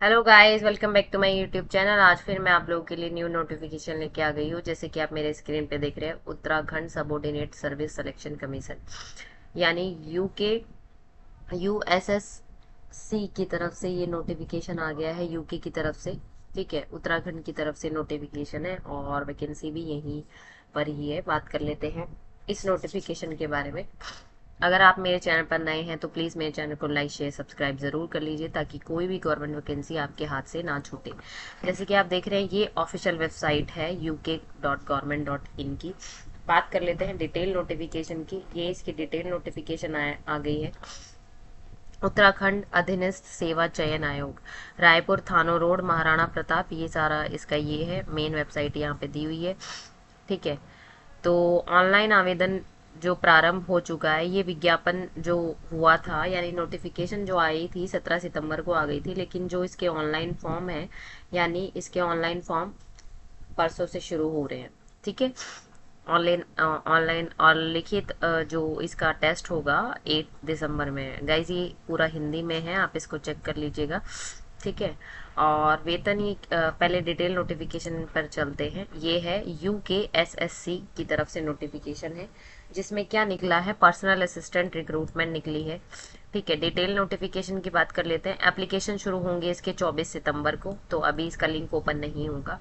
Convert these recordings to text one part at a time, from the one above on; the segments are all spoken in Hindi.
Hello guys, welcome back to my YouTube channel. आज फिर मैं आप लोगों के लिए न्यू नोटिफिकेशन लेके आ गई हूँ। जैसे कि आप मेरे स्क्रीन पे देख रहे हैं, Uttarakhand subordinate service selection commission यानी यूके यूएसएससी की तरफ से ये नोटिफिकेशन आ गया है, यूके की तरफ से। ठीक है, उत्तराखंड की तरफ से नोटिफिकेशन है और वैकेंसी भी यहीं पर ही है। बात कर लेते हैं इस नोटिफिकेशन के बारे में। अगर आप मेरे चैनल पर नए हैं तो प्लीज़ मेरे चैनल को लाइक शेयर सब्सक्राइब ज़रूर कर लीजिए, ताकि कोई भी गवर्नमेंट वैकेंसी आपके हाथ से ना छूटे। जैसे कि आप देख रहे हैं, ये ऑफिशियल वेबसाइट है uk.government.in की। बात कर लेते हैं डिटेल नोटिफिकेशन की। ये इसकी डिटेल नोटिफिकेशन आ गई है। उत्तराखंड अधीनस्थ सेवा चयन आयोग, रायपुर, थानो रोड, महाराणा प्रताप, ये सारा इसका ये है। मेन वेबसाइट यहाँ पे दी हुई है। ठीक है, तो ऑनलाइन आवेदन जो प्रारंभ हो चुका है। ये विज्ञापन जो हुआ था, यानी नोटिफिकेशन जो आई थी 17 सितंबर को आ गई थी, लेकिन जो इसके ऑनलाइन फॉर्म है, यानी इसके ऑनलाइन फॉर्म परसों से शुरू हो रहे हैं। ठीक है, ऑनलाइन और लिखित जो इसका टेस्ट होगा 8 दिसंबर में। गाइज ये पूरा हिंदी में है, आप इसको चेक कर लीजिएगा। ठीक है, और वेतन ही पहले डिटेल नोटिफिकेशन पर चलते हैं। ये है यूकेएसएससी की तरफ से नोटिफिकेशन है, जिसमें क्या निकला है, पर्सनल असिस्टेंट रिक्रूटमेंट निकली है। ठीक है, डिटेल नोटिफिकेशन की बात कर लेते हैं। एप्लीकेशन शुरू होंगे इसके 24 सितंबर को, तो अभी इसका लिंक ओपन नहीं होगा।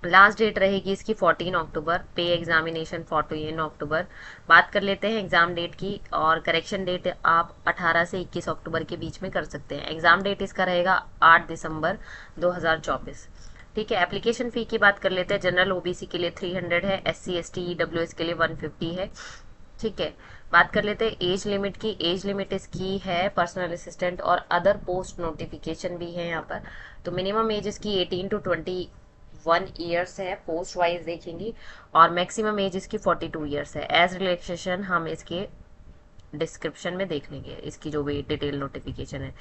लास्ट डेट रहेगी इसकी 14 अक्टूबर। पे एग्जामिनेशन 14 अक्टूबर। बात कर लेते हैं एग्जाम डेट की, और करेक्शन डेट आप 18 से 21 अक्टूबर के बीच में कर सकते हैं। एग्जाम डेट इसका रहेगा 8 दिसंबर 2024। ठीक है, एप्लीकेशन फ़ी की बात कर लेते हैं। जनरल ओबीसी के लिए 300 है, SC ST EWS के लिए 150 है। ठीक है, बात कर लेते हैं एज लिमिट की। एज लिमिट इसकी है, पर्सनल असिस्टेंट और अदर पोस्ट नोटिफिकेशन भी है यहाँ पर। तो मिनिमम एज इसकी 18 to 21 ईयर्स है, पोस्ट वाइज देखेंगी। और मैक्सिमम एज इसकी 42 ईयर्स है। एज रिलैक्सेशन हम इसके डिस्क्रिप्शन में देख लेंगे, इसकी जो भी डिटेल नोटिफिकेशन है।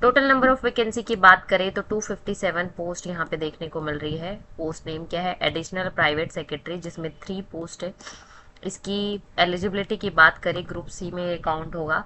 टोटल नंबर ऑफ वैकेंसी की बात करें तो 257 पोस्ट यहाँ पे देखने को मिल रही है। पोस्ट नेम क्या है, एडिशनल प्राइवेट सेक्रेटरी, जिसमें 3 पोस्ट है। इसकी एलिजिबिलिटी की बात करें, ग्रुप सी में काउंट होगा।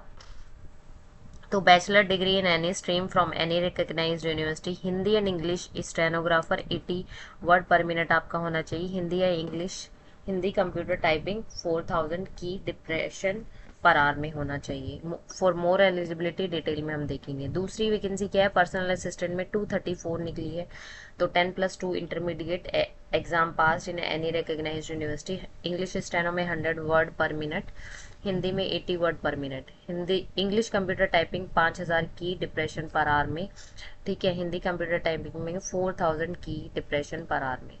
तो bachelor degree in any stream from any recognised university, Hindi and English stenographer 80 word per minute आपका होना चाहिए, हिंदी या इंग्लिश। हिंदी कंप्यूटर टाइपिंग 4000 की डिप्रेशन पर आवर में होना चाहिए। फॉर मोर एलिजिबिलिटी डिटेल में हम देखेंगे। दूसरी वैकेंसी क्या है, पर्सनल असिस्टेंट में 234 निकली है। तो 10+2 intermediate exam pass in any recognised university. English steno में 100 वर्ड पर मिनट, हिंदी में 80 word per minute. Hindi English computer typing 5000 की डिप्रेशन पर आवर में। ठीक है, हिंदी कंप्यूटर टाइपिंग में 4000 की डिप्रेशन पर आवर में।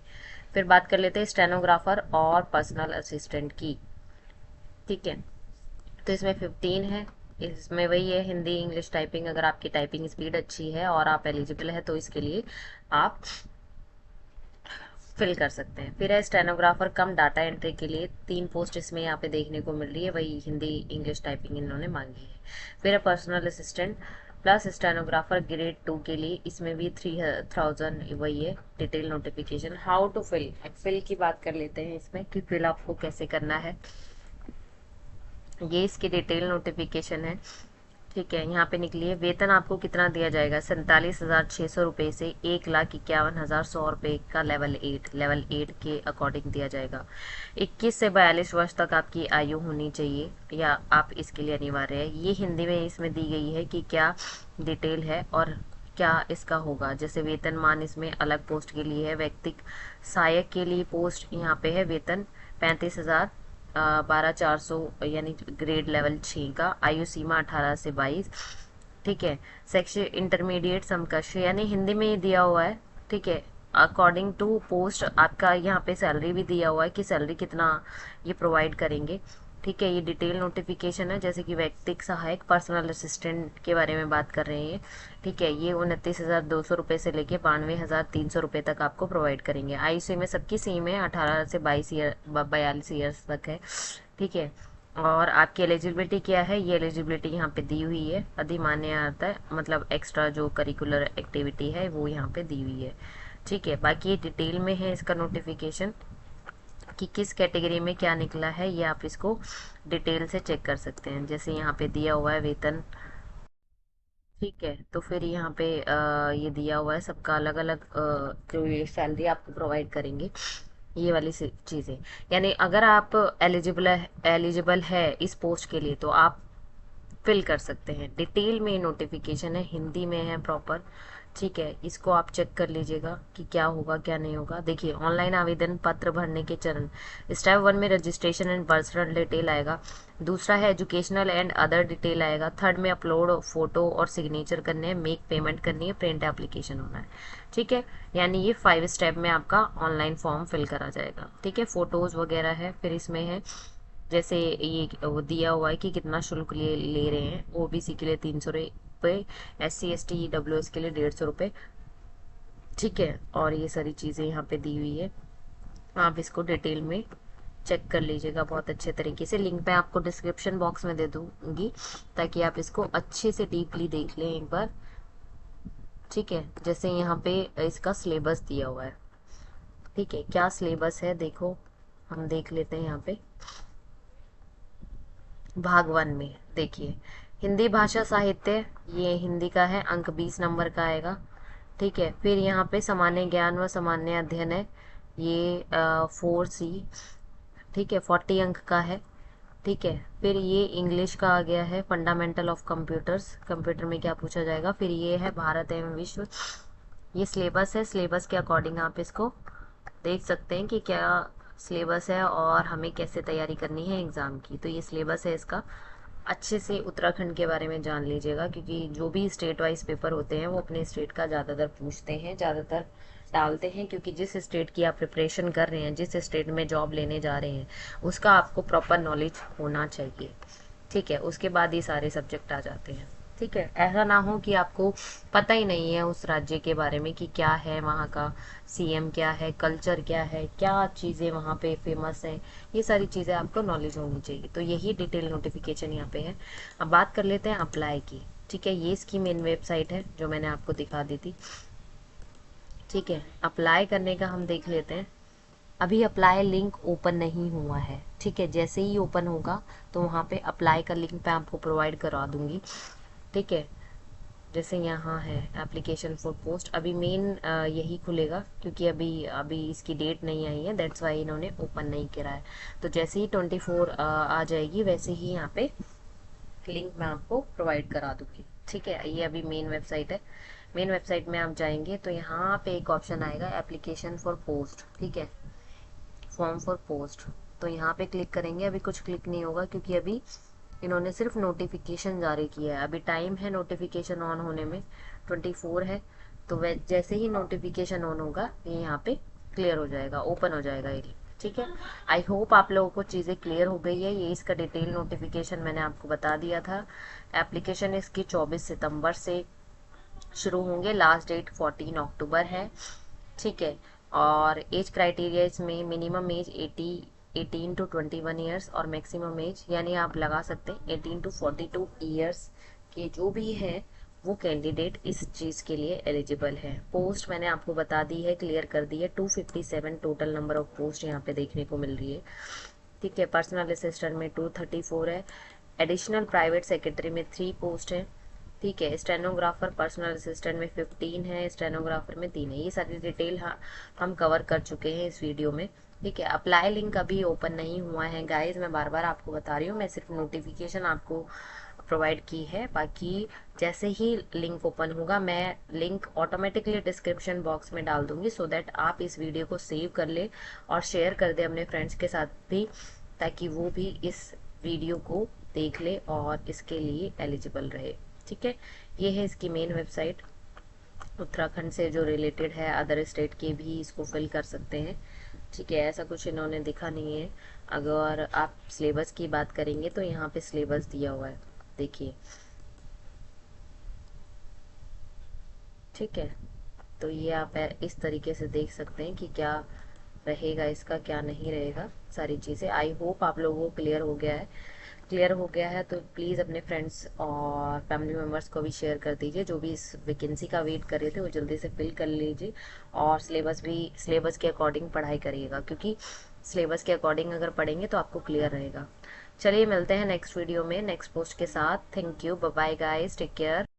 फिर बात कर लेते हैं स्टेनोग्राफर और पर्सनल असिस्टेंट की। ठीक है, तो इसमें 15 है। इसमें वही है, हिंदी इंग्लिश टाइपिंग। अगर आपकी टाइपिंग स्पीड अच्छी है और आप एलिजिबल है तो इसके लिए आप फिल कर सकते हैं। फिर है स्टेनोग्राफर कम डाटा एंट्री के लिए 3 पोस्ट इसमें यहाँ पे देखने को मिल रही है, वही हिंदी इंग्लिश टाइपिंग इन्होंने मांगी है। फिर है personal assistant plus stenographer grade 2 के लिए, इसमें भी 3000 वही है। Detail notification. How to fill, fill की बात कर लेते हैं इसमें कि फिल आपको कैसे करना है। ये इसकी डिटेल नोटिफिकेशन है। ठीक है, यहाँ पे निकली है। वेतन आपको कितना दिया जाएगा, 47,600 रुपये से 1,51,100 रुपये का लेवल 8 के अकॉर्डिंग दिया जाएगा। 21 से 42 वर्ष तक आपकी आयु होनी चाहिए, या आप इसके लिए अनिवार्य है। ये हिंदी में इसमें दी गई है कि क्या डिटेल है और क्या इसका होगा। जैसे वेतनमान इसमें अलग पोस्ट के लिए है। व्यक्तिक सहायक के लिए पोस्ट यहाँ पे है, वेतन 35,000 12,400, यानी ग्रेड लेवल 6 का। आयु सीमा 18 से 22। ठीक है, सेक्शन इंटरमीडिएट समकक्ष, यानी हिंदी में ही दिया हुआ है। ठीक है, अकॉर्डिंग टू पोस्ट आपका यहाँ पे सैलरी भी दिया हुआ है कि सैलरी कितना ये प्रोवाइड करेंगे। ठीक है, ये डिटेल नोटिफिकेशन है। जैसे कि व्यक्तिक सहायक पर्सनल असिस्टेंट के बारे में बात कर रहे हैं। ठीक है, ये 29,200 रुपये से लेके 92,300 रुपये तक आपको प्रोवाइड करेंगे। आयु सीमा सबकी सेम है, 18 से 42 ईयर्स तक है। ठीक है, और आपकी एलिजिबिलिटी क्या है, ये एलिजिबिलिटी यहाँ पे दी हुई है। अधिमान्य आता है, मतलब एक्स्ट्रा जो करिकुलर एक्टिविटी है वो यहाँ पे दी हुई है। ठीक है, बाकी डिटेल में है इसका नोटिफिकेशन कि किस कैटेगरी में क्या निकला है, ये आप इसको डिटेल से चेक कर सकते हैं। जैसे यहाँ पे दिया हुआ है वेतन। ठीक है, तो फिर यहाँ पे ये दिया हुआ है सबका अलग अलग जो ये सैलरी आपको प्रोवाइड करेंगे, ये वाली चीज़ें। यानी अगर आप एलिजिबल है इस पोस्ट के लिए तो आप फिल कर सकते हैं। डिटेल में नोटिफिकेशन है, हिंदी में है प्रॉपर। ठीक है, इसको आप चेक कर लीजिएगा कि क्या होगा क्या नहीं होगा। देखिए, ऑनलाइन आवेदन पत्र भरने के चरण, स्टेप 1 में रजिस्ट्रेशन एंड पर्सनल डिटेल आएगा। दूसरा है एजुकेशनल एंड अदर डिटेल आएगा। थर्ड में अपलोड फोटो और सिग्नेचर करने हैं, मेक पेमेंट करनी है, प्रिंट एप्लीकेशन होना है। ठीक है, यानी ये 5 स्टेप में आपका ऑनलाइन फॉर्म फिल करा जाएगा। ठीक है, फोटोज वगैरह है, फिर इसमें है जैसे ये वो दिया हुआ है कि कितना शुल्क ले रहे हैं। ओबीसी के लिए 300 रुपये, SC ST EWS के लिए 150 रुपये। ठीक है, और ये सारी चीज़ें यहाँ पे दी हुई है, आप इसको डिटेल में चेक कर लीजिएगा बहुत अच्छे तरीके से। लिंक मैं आपको डिस्क्रिप्शन बॉक्स में दे दूंगी ताकि आप इसको अच्छे से डीपली देख लें एक बार। ठीक है, जैसे यहाँ पे इसका सिलेबस दिया हुआ है। ठीक है, क्या सिलेबस है देखो, हम देख लेते हैं यहाँ पे। भाग 1 में देखिए, हिंदी भाषा साहित्य, ये हिंदी का है, अंक 20 नंबर का आएगा। ठीक है, फिर यहाँ पे सामान्य ज्ञान व सामान्य अध्ययन है, ये 4C। ठीक है, 40 अंक का है। ठीक है, फिर ये इंग्लिश का आ गया है, फंडामेंटल ऑफ कंप्यूटर्स, कंप्यूटर में क्या पूछा जाएगा। फिर ये है भारत एवं विश्व, ये सिलेबस है। सिलेबस के अकॉर्डिंग आप इसको देख सकते हैं कि क्या सिलेबस है और हमें कैसे तैयारी करनी है एग्ज़ाम की। तो ये सिलेबस है इसका। अच्छे से उत्तराखंड के बारे में जान लीजिएगा, क्योंकि जो भी स्टेट वाइज पेपर होते हैं वो अपने स्टेट का ज़्यादातर पूछते हैं, ज़्यादातर डालते हैं, क्योंकि जिस स्टेट की आप प्रिपरेशन कर रहे हैं, जिस स्टेट में जॉब लेने जा रहे हैं, उसका आपको प्रॉपर नॉलेज होना चाहिए। ठीक है, उसके बाद ये सारे सब्जेक्ट आ जाते हैं। ठीक है, ऐसा ना हो कि आपको पता ही नहीं है उस राज्य के बारे में कि क्या है वहाँ का CM, क्या है कल्चर, क्या है, क्या चीज़ें वहाँ पे फेमस है। ये सारी चीज़ें आपको नॉलेज होनी चाहिए। तो यही डिटेल नोटिफिकेशन यहाँ पे है। अब बात कर लेते हैं अप्लाई की। ठीक है, ये इसकी मेन वेबसाइट है जो मैंने आपको दिखा दी थी। ठीक है, अप्लाई करने का हम देख लेते हैं। अभी अप्लाई लिंक ओपन नहीं हुआ है। ठीक है, जैसे ही ओपन होगा तो वहाँ पे अप्लाई का लिंक मैं आपको प्रोवाइड करा दूंगी। ठीक है, जैसे यहाँ है एप्लीकेशन फॉर पोस्ट, अभी मेन यही खुलेगा, क्योंकि अभी अभी इसकी डेट नहीं आई है, दैट्स वाई इन्होंने ओपन नहीं करा है। तो जैसे ही 24 आ जाएगी वैसे ही यहाँ पे लिंक मैं आपको प्रोवाइड करा दूंगी। ठीक है, ये अभी मेन वेबसाइट है। मेन वेबसाइट में आप जाएंगे तो यहाँ पे एक ऑप्शन आएगा एप्लीकेशन फॉर पोस्ट। ठीक है, फॉर्म फॉर पोस्ट, तो यहाँ पे क्लिक करेंगे। अभी कुछ क्लिक नहीं होगा क्योंकि अभी इन्होंने सिर्फ नोटिफिकेशन जारी किया है, अभी टाइम है नोटिफिकेशन ऑन होने में, 24 है। तो वह जैसे ही नोटिफिकेशन ऑन होगा ये यहाँ पे क्लियर हो जाएगा, ओपन हो जाएगा ये। ठीक है, आई होप आप लोगों को चीज़ें क्लियर हो गई है। ये इसका डिटेल नोटिफिकेशन मैंने आपको बता दिया था। एप्लीकेशन इसकी 24 सितंबर से शुरू होंगे, लास्ट डेट 14 अक्टूबर है। ठीक है, और एज क्राइटेरिया इसमें मिनिमम एज 18 टू 21 ईयर्स और मैक्सिमम एज, यानी आप लगा सकते हैं 18 टू 42 ईयर्स के जो भी है वो कैंडिडेट इस चीज़ के लिए एलिजिबल है। पोस्ट मैंने आपको बता दी है, क्लियर कर दी है। 257 टोटल नंबर ऑफ पोस्ट यहाँ पे देखने को मिल रही है। ठीक है, पर्सनल असिस्टेंट में 234 है। एडिशनल प्राइवेट सेक्रेटरी में 3 पोस्ट है। ठीक है, स्टेनोग्राफर पर्सनल असिस्टेंट में 15 है, स्टेनोग्राफर में 3 है। ये सारी डिटेल हम कवर कर चुके हैं इस वीडियो में। ठीक है, अप्लाई लिंक अभी ओपन नहीं हुआ है गाइज, मैं बार बार आपको बता रही हूँ, मैं सिर्फ नोटिफिकेशन आपको प्रोवाइड की है। बाकी जैसे ही लिंक ओपन होगा मैं लिंक ऑटोमेटिकली डिस्क्रिप्शन बॉक्स में डाल दूंगी, सो दैट आप इस वीडियो को सेव कर ले और शेयर कर दे अपने फ्रेंड्स के साथ भी, ताकि वो भी इस वीडियो को देख ले और इसके लिए एलिजिबल रहे। ठीक है, ये है इसकी मेन वेबसाइट। उत्तराखंड से जो रिलेटेड है, अदर स्टेट के भी इसको फिल कर सकते हैं। ठीक है, ऐसा कुछ इन्होंने दिखा नहीं है। अगर आप सिलेबस की बात करेंगे तो यहाँ पे सिलेबस दिया हुआ है, देखिए। ठीक है, तो ये आप इस तरीके से देख सकते हैं कि क्या रहेगा इसका, क्या नहीं रहेगा, सारी चीज़ें। आई होप आप लोगों को क्लियर हो गया है। क्लियर हो गया है तो प्लीज़ अपने फ्रेंड्स और फैमिली मेम्बर्स को भी शेयर कर दीजिए, जो भी इस वैकेंसी का वेट कर रहे थे वो जल्दी से फिल कर लीजिए। और सिलेबस के अकॉर्डिंग पढ़ाई करिएगा, क्योंकि सिलेबस के अकॉर्डिंग अगर पढ़ेंगे तो आपको क्लियर रहेगा। चलिए मिलते हैं नेक्स्ट वीडियो में नेक्स्ट पोस्ट के साथ। Thank you, bye bye guys, take care.